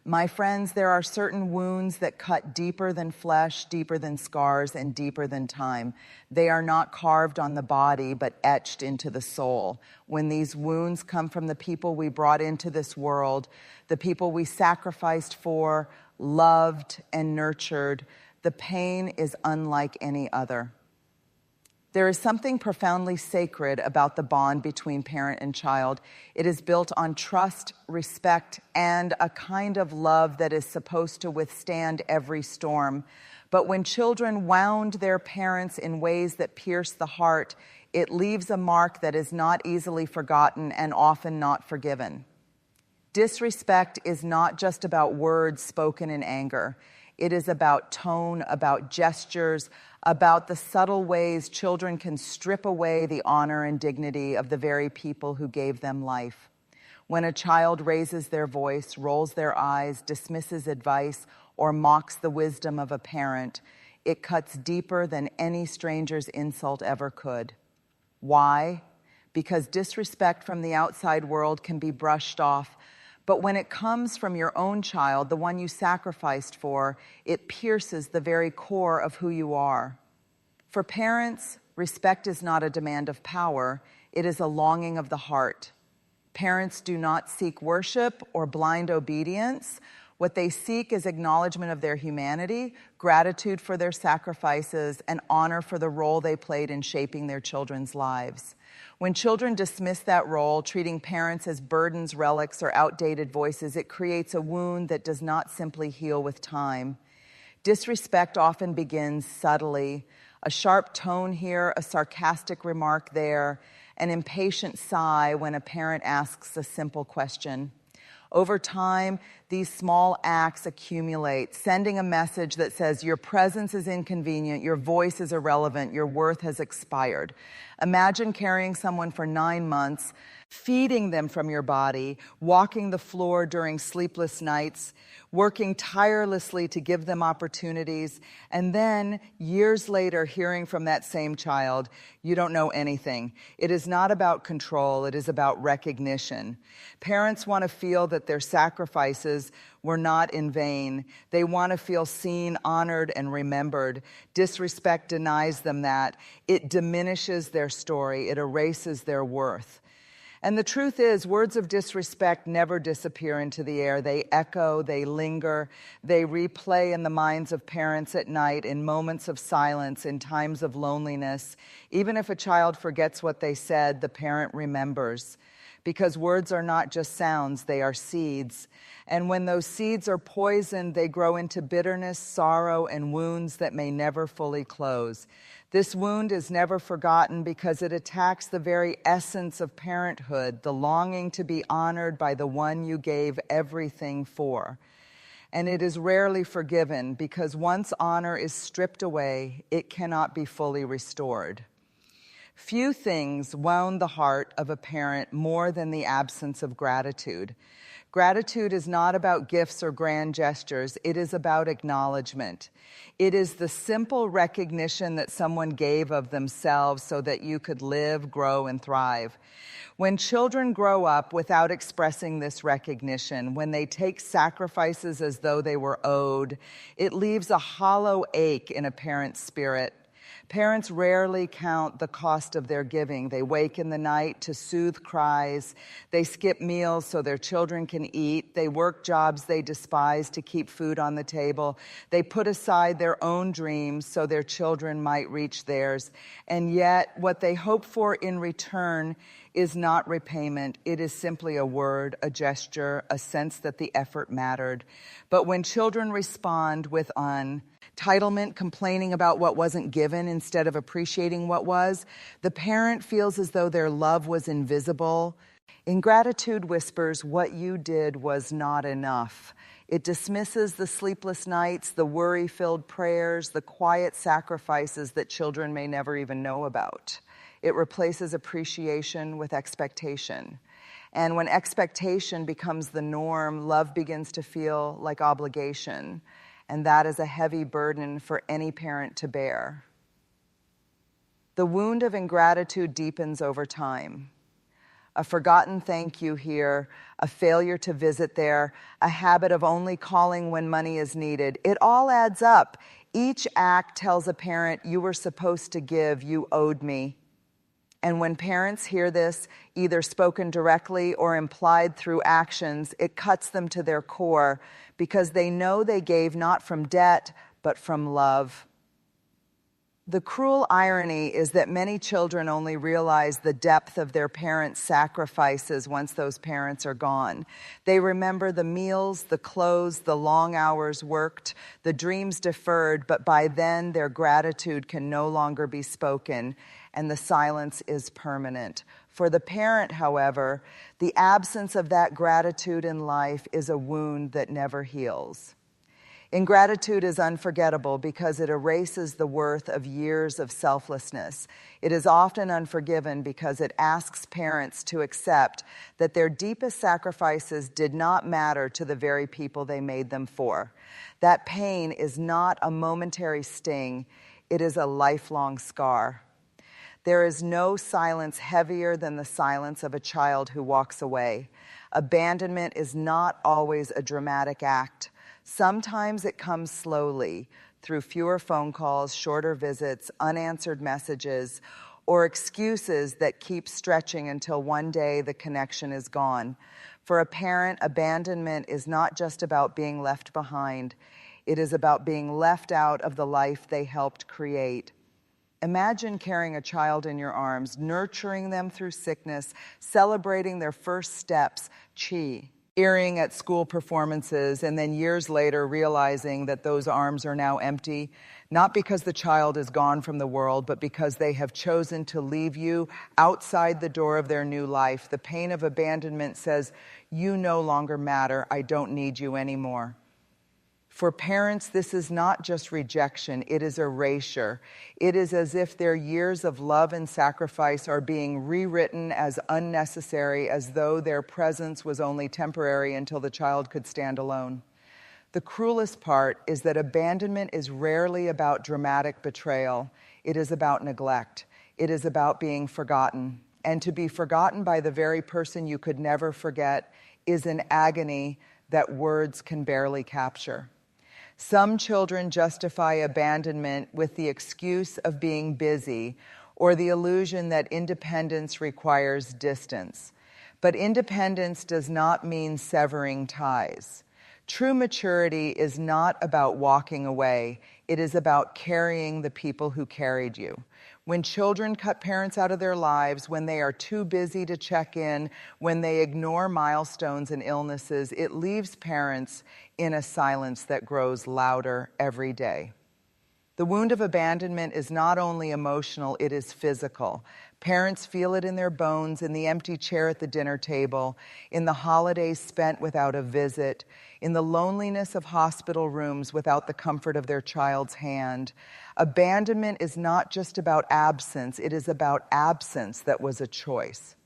My friends, there are certain wounds that cut deeper than flesh, deeper than scars, and deeper than time. They are not carved on the body, but etched into the soul. When these wounds come from the people we brought into this world, the people we sacrificed for, loved, and nurtured, the pain is unlike any other. There is something profoundly sacred about the bond between parent and child. It is built on trust, respect, and a kind of love that is supposed to withstand every storm. But when children wound their parents in ways that pierce the heart, it leaves a mark that is not easily forgotten and often not forgiven. Disrespect is not just about words spoken in anger. It is about tone, about gestures, about the subtle ways children can strip away the honor and dignity of the very people who gave them life. When a child raises their voice, rolls their eyes, dismisses advice, or mocks the wisdom of a parent, it cuts deeper than any stranger's insult ever could. Why? Because disrespect from the outside world can be brushed off, but when it comes from your own child, the one you sacrificed for, it pierces the very core of who you are. For parents, respect is not a demand of power, it is a longing of the heart. Parents do not seek worship or blind obedience. What they seek is acknowledgement of their humanity, gratitude for their sacrifices, and honor for the role they played in shaping their children's lives. When children dismiss that role, treating parents as burdens, relics, or outdated voices, it creates a wound that does not simply heal with time. Disrespect often begins subtly. A sharp tone here, a sarcastic remark there, an impatient sigh when a parent asks a simple question. Over time, these small acts accumulate, sending a message that says your presence is inconvenient, your voice is irrelevant, your worth has expired. Imagine carrying someone for 9 months, feeding them from your body, walking the floor during sleepless nights, working tirelessly to give them opportunities, and then, years later, hearing from that same child, you don't know anything. It is not about control, it is about recognition. Parents want to feel that their sacrifices were not in vain. They want to feel seen, honored, and remembered. Disrespect denies them that. It diminishes their story. It erases their worth. And the truth is, words of disrespect never disappear into the air. They echo, they linger, they replay in the minds of parents at night, in moments of silence, in times of loneliness. Even if a child forgets what they said, the parent remembers. Because words are not just sounds, they are seeds. And when those seeds are poisoned, they grow into bitterness, sorrow, and wounds that may never fully close. This wound is never forgotten because it attacks the very essence of parenthood, the longing to be honored by the one you gave everything for. And it is rarely forgiven because once honor is stripped away, it cannot be fully restored. Few things wound the heart of a parent more than the absence of gratitude. Gratitude is not about gifts or grand gestures. It is about acknowledgement. It is the simple recognition that someone gave of themselves so that you could live, grow, and thrive. When children grow up without expressing this recognition, when they take sacrifices as though they were owed, it leaves a hollow ache in a parent's spirit. Parents rarely count the cost of their giving. They wake in the night to soothe cries. They skip meals so their children can eat. They work jobs they despise to keep food on the table. They put aside their own dreams so their children might reach theirs. And yet, what they hope for in return is not repayment. It is simply a word, a gesture, a sense that the effort mattered. But when children respond with entitlement, complaining about what wasn't given instead of appreciating what was, the parent feels as though their love was invisible. Ingratitude whispers, what you did was not enough. It dismisses the sleepless nights, the worry-filled prayers, the quiet sacrifices that children may never even know about. It replaces appreciation with expectation. And when expectation becomes the norm, love begins to feel like obligation. And that is a heavy burden for any parent to bear. The wound of ingratitude deepens over time. a forgotten thank you here, a failure to visit there, a habit of only calling when money is needed. It all adds up. Each act tells a parent, you were supposed to give, you owed me. And when parents hear this, either spoken directly or implied through actions, it cuts them to their core because they know they gave not from debt, but from love. The cruel irony is that many children only realize the depth of their parents' sacrifices once those parents are gone. They remember the meals, the clothes, the long hours worked, the dreams deferred, but by then their gratitude can no longer be spoken, and the silence is permanent. For the parent, however, the absence of that gratitude in life is a wound that never heals. Ingratitude is unforgettable because it erases the worth of years of selflessness. It is often unforgiven because it asks parents to accept that their deepest sacrifices did not matter to the very people they made them for. That pain is not a momentary sting, it is a lifelong scar. There is no silence heavier than the silence of a child who walks away. Abandonment is not always a dramatic act. Sometimes it comes slowly through fewer phone calls, shorter visits, unanswered messages, or excuses that keep stretching until one day the connection is gone. For a parent, abandonment is not just about being left behind. It is about being left out of the life they helped create. Imagine carrying a child in your arms, nurturing them through sickness, celebrating their first steps, cheering at school performances, and then years later realizing that those arms are now empty, not because the child is gone from the world, but because they have chosen to leave you outside the door of their new life. The pain of abandonment says, you no longer matter, I don't need you anymore. For parents, this is not just rejection, it is erasure. It is as if their years of love and sacrifice are being rewritten as unnecessary, as though their presence was only temporary until the child could stand alone. The cruelest part is that abandonment is rarely about dramatic betrayal. It is about neglect. It is about being forgotten. And to be forgotten by the very person you could never forget is an agony that words can barely capture. Some children justify abandonment with the excuse of being busy or the illusion that independence requires distance. But independence does not mean severing ties. True maturity is not about walking away. It is about carrying the people who carried you. When children cut parents out of their lives, when they are too busy to check in, when they ignore milestones and illnesses, it leaves parents in a silence that grows louder every day. The wound of abandonment is not only emotional, it is physical. Parents feel it in their bones, in the empty chair at the dinner table, in the holidays spent without a visit, in the loneliness of hospital rooms without the comfort of their child's hand. Abandonment is not just about absence, it is about absence that was a choice.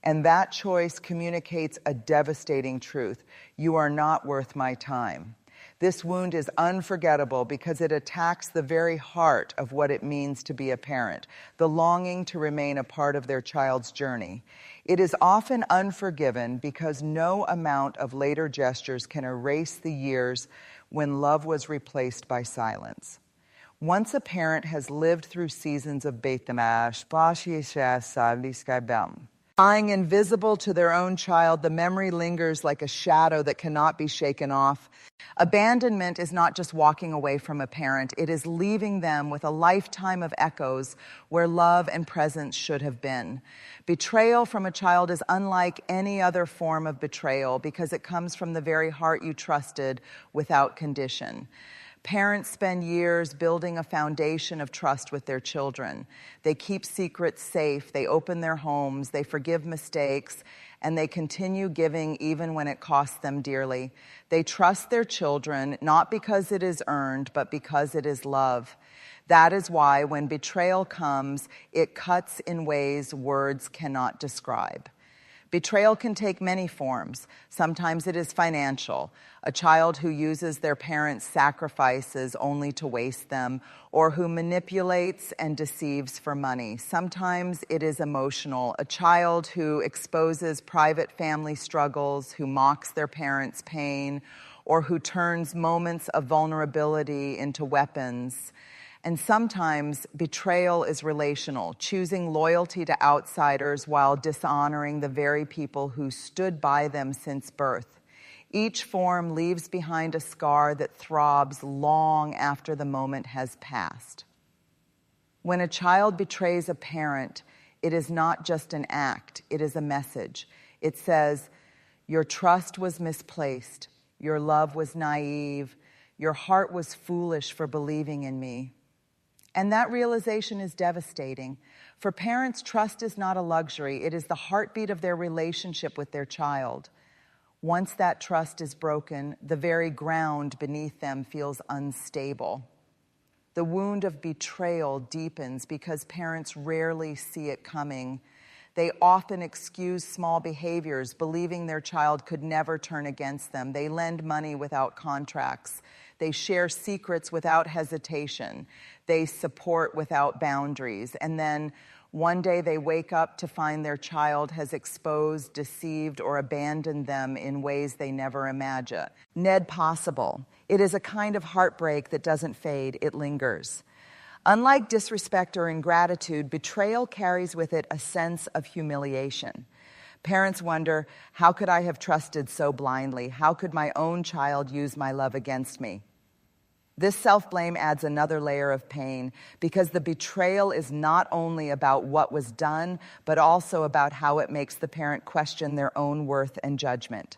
And that choice communicates a devastating truth. You are not worth my time. This wound is unforgettable because it attacks the very heart of what it means to be a parent, the longing to remain a part of their child's journey. It is often unforgiven because no amount of later gestures can erase the years when love was replaced by silence. Once a parent has lived through seasons of lying invisible to their own child, the memory lingers like a shadow that cannot be shaken off. Abandonment is not just walking away from a parent. It is leaving them with a lifetime of echoes where love and presence should have been. Betrayal from a child is unlike any other form of betrayal because it comes from the very heart you trusted without condition. Parents spend years building a foundation of trust with their children. They keep secrets safe, they open their homes, they forgive mistakes, and they continue giving even when it costs them dearly. They trust their children not because it is earned, but because it is love. That is why when betrayal comes, it cuts in ways words cannot describe. Betrayal can take many forms. Sometimes it is financial, a child who uses their parents' sacrifices only to waste them, or who manipulates and deceives for money. Sometimes it is emotional, a child who exposes private family struggles, who mocks their parents' pain, or who turns moments of vulnerability into weapons. And sometimes betrayal is relational, choosing loyalty to outsiders while dishonoring the very people who stood by them since birth. Each form leaves behind a scar that throbs long after the moment has passed. When a child betrays a parent, it is not just an act, it is a message. It says, "Your trust was misplaced, your love was naive, your heart was foolish for believing in me." And that realization is devastating. For parents, trust is not a luxury. It is the heartbeat of their relationship with their child. Once that trust is broken, the very ground beneath them feels unstable. The wound of betrayal deepens because parents rarely see it coming. They often excuse small behaviors, believing their child could never turn against them. They lend money without contracts. They share secrets without hesitation. They support without boundaries. And then one day they wake up to find their child has exposed, deceived, or abandoned them in ways they never imagined. Ned possible. It is a kind of heartbreak that doesn't fade, it lingers. Unlike disrespect or ingratitude, betrayal carries with it a sense of humiliation. Parents wonder, how could I have trusted so blindly? How could my own child use my love against me? This self-blame adds another layer of pain because the betrayal is not only about what was done, but also about how it makes the parent question their own worth and judgment.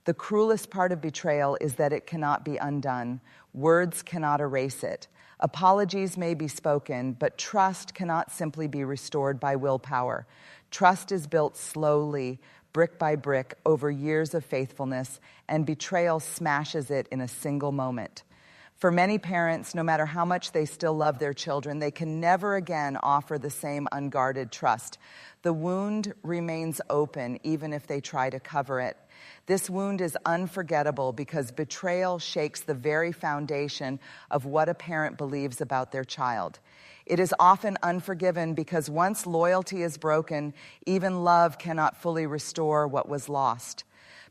The cruelest part of betrayal is that it cannot be undone. Words cannot erase it. Apologies may be spoken, but trust cannot simply be restored by willpower. Trust is built slowly, brick by brick, over years of faithfulness, and betrayal smashes it in a single moment. For many parents, no matter how much they still love their children, they can never again offer the same unguarded trust. The wound remains open even if they try to cover it. This wound is unforgettable because betrayal shakes the very foundation of what a parent believes about their child. It is often unforgiven because once loyalty is broken, even love cannot fully restore what was lost.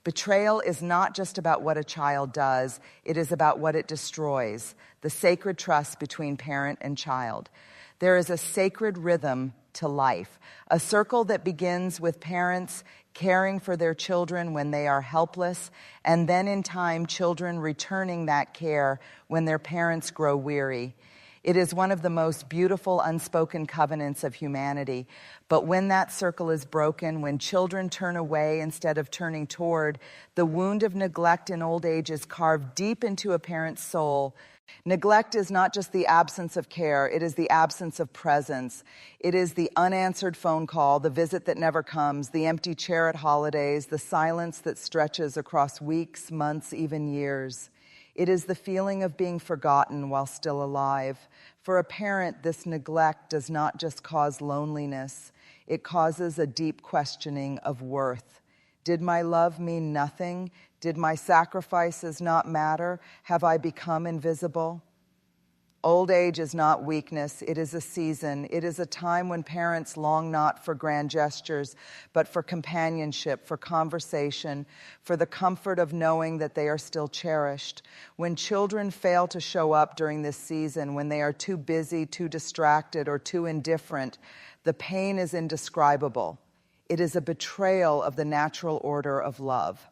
Betrayal is not just about what a child does, it is about what it destroys, the sacred trust between parent and child. There is a sacred rhythm to life, a circle that begins with parents caring for their children when they are helpless, and then in time, children returning that care when their parents grow weary. It is one of the most beautiful unspoken covenants of humanity. But when that circle is broken, when children turn away instead of turning toward, the wound of neglect in old age is carved deep into a parent's soul. Neglect is not just the absence of care, it is the absence of presence. It is the unanswered phone call, the visit that never comes, the empty chair at holidays, the silence that stretches across weeks, months, even years. It is the feeling of being forgotten while still alive. For a parent, this neglect does not just cause loneliness, it causes a deep questioning of worth. Did my love mean nothing? Did my sacrifices not matter? Have I become invisible? Old age is not weakness, it is a season. It is a time when parents long not for grand gestures, but for companionship, for conversation, for the comfort of knowing that they are still cherished. When children fail to show up during this season, when they are too busy, too distracted, or too indifferent, the pain is indescribable. It is a betrayal of the natural order of love.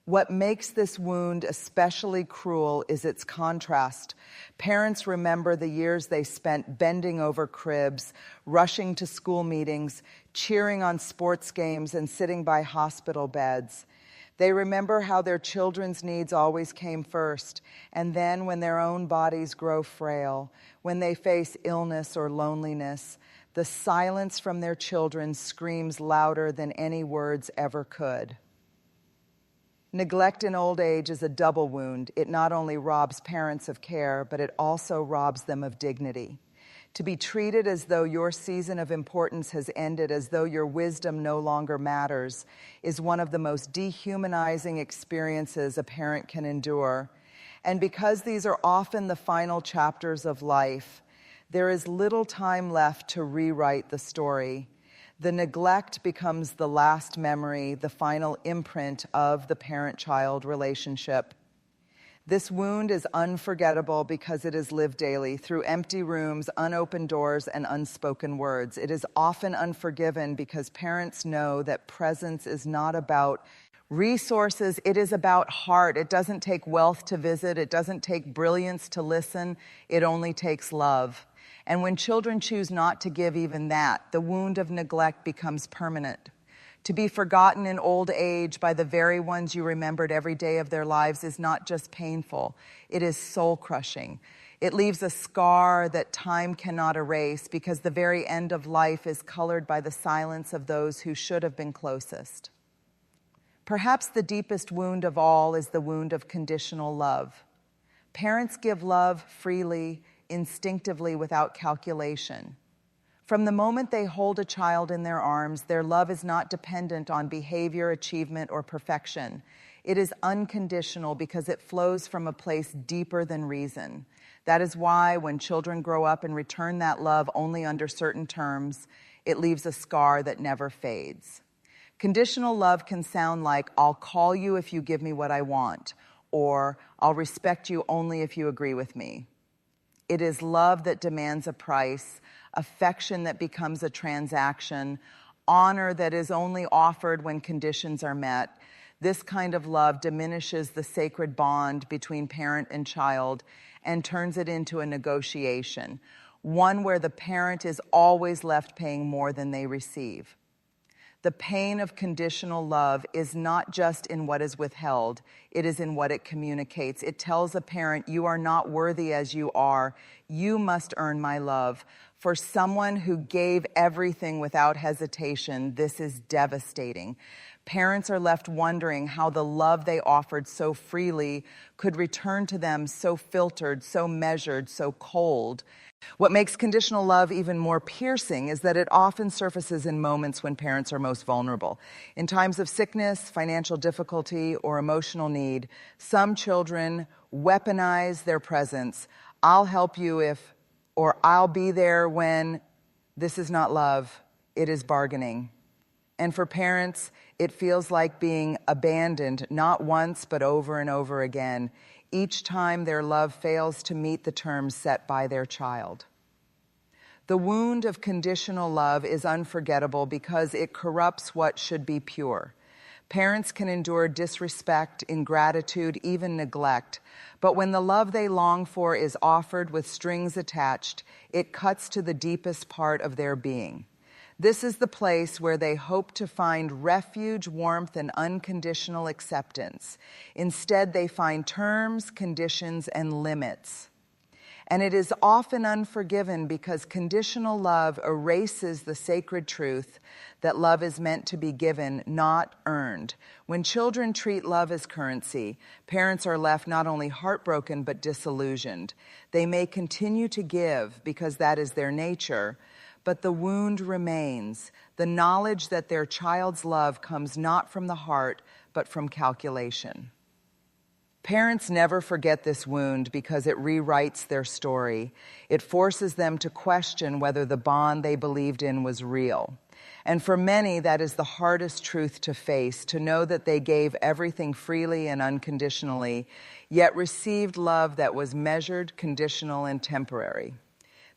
What makes this wound especially cruel is its contrast. Parents remember the years they spent bending over cribs, rushing to school meetings, cheering on sports games, and sitting by hospital beds. They remember how their children's needs always came first, and then when their own bodies grow frail, when they face illness or loneliness, the silence from their children screams louder than any words ever could. Neglect in old age is a double wound. It not only robs parents of care, but it also robs them of dignity. To be treated as though your season of importance has ended, as though your wisdom no longer matters, is one of the most dehumanizing experiences a parent can endure. And because these are often the final chapters of life, there is little time left to rewrite the story. The neglect becomes the last memory, the final imprint of the parent-child relationship. This wound is unforgettable because it is lived daily through empty rooms, unopened doors, and unspoken words. It is often unforgiven because parents know that presence is not about resources, it is about heart. It doesn't take wealth to visit, it doesn't take brilliance to listen, it only takes love. And when children choose not to give even that, the wound of neglect becomes permanent. To be forgotten in old age by the very ones you remembered every day of their lives is not just painful, it is soul-crushing. It leaves a scar that time cannot erase because the very end of life is colored by the silence of those who should have been closest. Perhaps the deepest wound of all is the wound of conditional love. Parents give love freely, instinctively, without calculation. From the moment they hold a child in their arms, their love is not dependent on behavior, achievement, or perfection. It is unconditional because it flows from a place deeper than reason. That is why when children grow up and return that love only under certain terms, it leaves a scar that never fades. Conditional love can sound like, I'll call you if you give me what I want, or I'll respect you only if you agree with me. It is love that demands a price, affection that becomes a transaction, honor that is only offered when conditions are met. This kind of love diminishes the sacred bond between parent and child and turns it into a negotiation, one where the parent is always left paying more than they receive. The pain of conditional love is not just in what is withheld, it is in what it communicates. It tells a parent, you are not worthy as you are. You must earn my love. For someone who gave everything without hesitation, this is devastating. Parents are left wondering how the love they offered so freely could return to them so filtered, so measured, so cold. What makes conditional love even more piercing is that it often surfaces in moments when parents are most vulnerable. In times of sickness, financial difficulty, or emotional need, some children weaponize their presence. I'll help you if, or I'll be there when. This is not love, it is bargaining. And for parents, it feels like being abandoned, not once, but over and over again, each time their love fails to meet the terms set by their child. The wound of conditional love is unforgettable because it corrupts what should be pure. Parents can endure disrespect, ingratitude, even neglect, but when the love they long for is offered with strings attached, it cuts to the deepest part of their being. This is the place where they hope to find refuge, warmth, and unconditional acceptance. Instead, they find terms, conditions, and limits. And it is often unforgiven because conditional love erases the sacred truth that love is meant to be given, not earned. When children treat love as currency, parents are left not only heartbroken but disillusioned. They may continue to give because that is their nature, but the wound remains, the knowledge that their child's love comes not from the heart, but from calculation. Parents never forget this wound because it rewrites their story. It forces them to question whether the bond they believed in was real. And for many, that is the hardest truth to face, to know that they gave everything freely and unconditionally, yet received love that was measured, conditional, and temporary.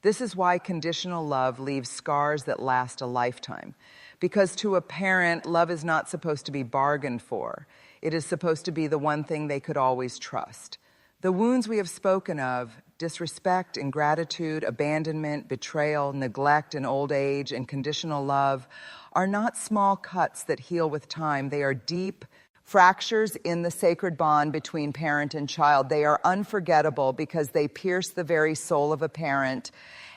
This is why conditional love leaves scars that last a lifetime. Because to a parent, love is not supposed to be bargained for. It is supposed to be the one thing they could always trust. The wounds we have spoken of, disrespect, ingratitude, abandonment, betrayal, neglect, and old age, and conditional love, are not small cuts that heal with time. They are deep fractures in the sacred bond between parent and child. They are unforgettable because they pierce the very soul of a parent,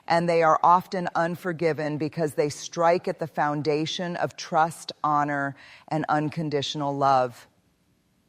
and they are often unforgiven because they strike at the foundation of trust, honor, and unconditional love.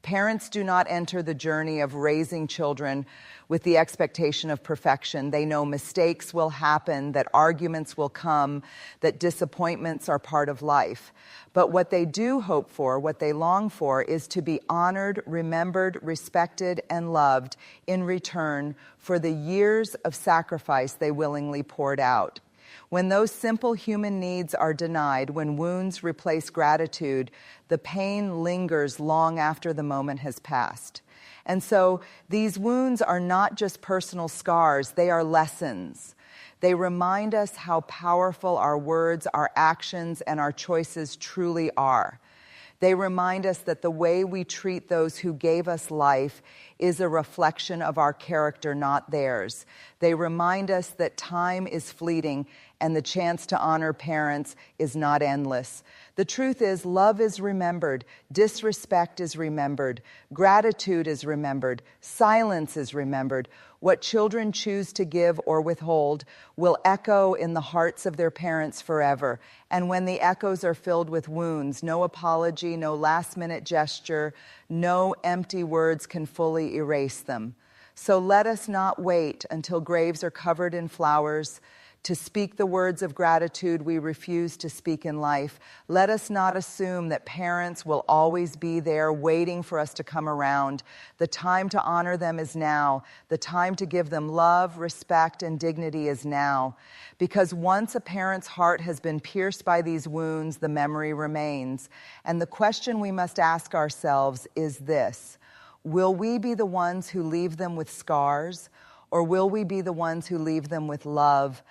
Parents do not enter the journey of raising children with the expectation of perfection. They know mistakes will happen, that arguments will come, that disappointments are part of life. But what they do hope for, what they long for, is to be honored, remembered, respected, and loved in return for the years of sacrifice they willingly poured out. When those simple human needs are denied, when wounds replace gratitude, the pain lingers long after the moment has passed. And so these wounds are not just personal scars, they are lessons. They remind us how powerful our words, our actions, and our choices truly are. They remind us that the way we treat those who gave us life is a reflection of our character, not theirs. They remind us that time is fleeting and the chance to honor parents is not endless. The truth is, love is remembered, disrespect is remembered, gratitude is remembered, silence is remembered. What children choose to give or withhold will echo in the hearts of their parents forever. And when the echoes are filled with wounds, no apology, no last-minute gesture, no empty words can fully erase them. So let us not wait until graves are covered in flowers to speak the words of gratitude we refuse to speak in life. Let us not assume that parents will always be there waiting for us to come around. The time to honor them is now. The time to give them love, respect, and dignity is now. Because once a parent's heart has been pierced by these wounds, the memory remains. And the question we must ask ourselves is this: will we be the ones who leave them with scars, or will we be the ones who leave them with love,